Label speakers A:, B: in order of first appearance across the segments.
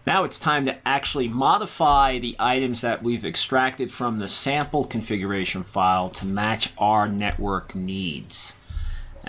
A: Now it's time to actually modify the items that we've extracted from the sample configuration file to match our network needs.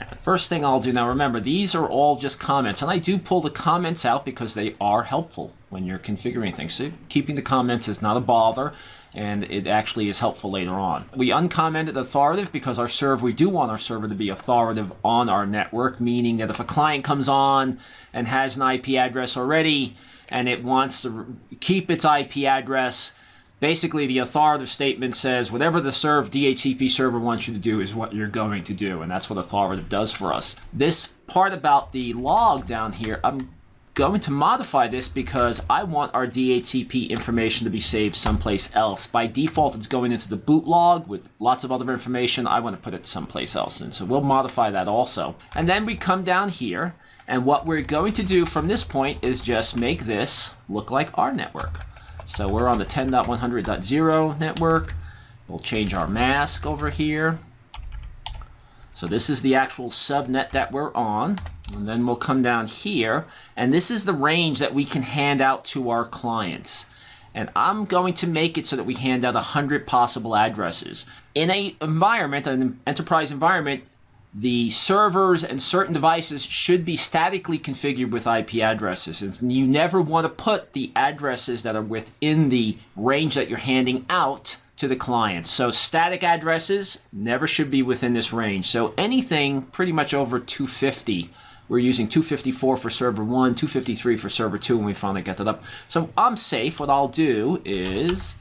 A: The first thing I'll do now, remember, these are all just comments, and I do pull the comments out because they are helpful when you're configuring things. So keeping the comments is not a bother, and it actually is helpful later on. We uncommented authoritative because we do want our server to be authoritative on our network, meaning that if a client comes on and has an IP address already and it wants to keep its IP address, basically, the authoritative statement says whatever the DHCP server wants you to do is what you're going to do, and that's what authoritative does for us. This part about the log down here, I'm going to modify this because I want our DHCP information to be saved someplace else. By default, it's going into the boot log with lots of other information. I want to put it someplace else, and so we'll modify that also. And then we come down here, and what we're going to do from this point is just make this look like our network. So we're on the 10.100.0 network. We'll change our mask over here. So this is the actual subnet that we're on. And then we'll come down here. And this is the range that we can hand out to our clients. And I'm going to make it so that we hand out 100 possible addresses. In an environment, an enterprise environment, the servers and certain devices should be statically configured with IP addresses. And you never want to put the addresses that are within the range that you're handing out to the client. So static addresses never should be within this range. So anything pretty much over 250. We're using 254 for server 1, 253 for server 2 when we finally get that up. So I'm safe. What I'll do is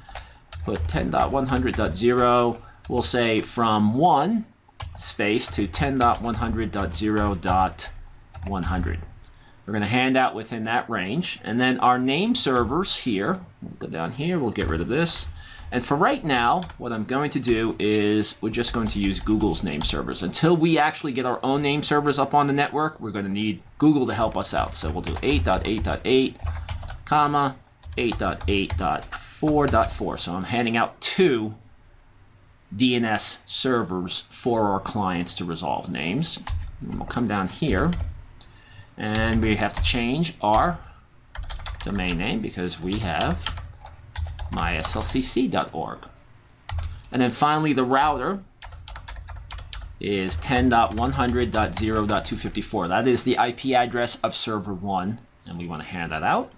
A: put 10.100.0. We'll say from 1 space to 10.100.0.100. We're going to hand out within that range. And then our name servers here, we'll go down here, we'll get rid of this. And for right now, what I'm going to do is we're just going to use Google's name servers. Until we actually get our own name servers up on the network, we're going to need Google to help us out. So we'll do 8.8.8, comma, 8.8.4.4. So I'm handing out 2 DNS servers for our clients to resolve names. And we'll come down here, and we have to change our domain name because we have myslcc.org. And then finally, the router is 10.100.0.254. That is the IP address of server 1, and we want to hand that out.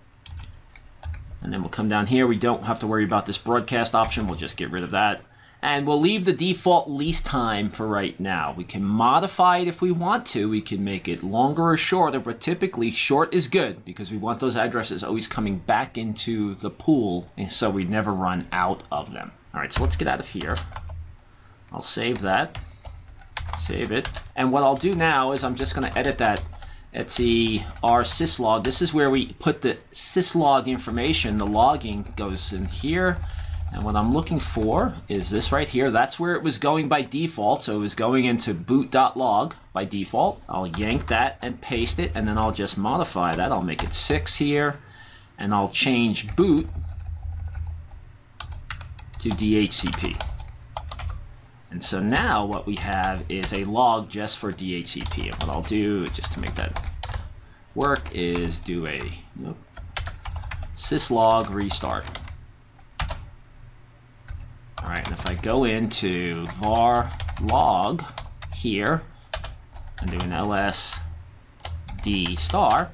A: And then we'll come down here. We don't have to worry about this broadcast option. We'll just get rid of that. And we'll leave the default lease time for right now. We can modify it if we want to. We can make it longer or shorter, but typically short is good because we want those addresses always coming back into the pool, and so we never run out of them. All right, so let's get out of here. I'll save that. Save it. And what I'll do now is I'm just going to edit that our syslog. This is where we put the syslog information. The logging goes in here. And what I'm looking for is this right here. That's where it was going by default. So it was going into boot.log by default. I'll yank that and paste it, and then I'll just modify that. I'll make it 6 here, and I'll change boot to DHCP. And so now what we have is a log just for DHCP. And what I'll do, just to make that work, is do a syslog restart. All right, and if I go into var log here and do an lsd star,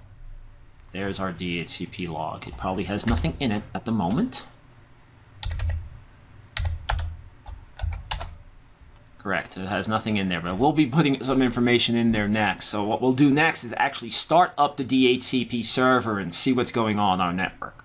A: there's our DHCP log. It probably has nothing in it at the moment. Correct, it has nothing in there, but we'll be putting some information in there next. So what we'll do next is actually start up the DHCP server and see what's going on our network.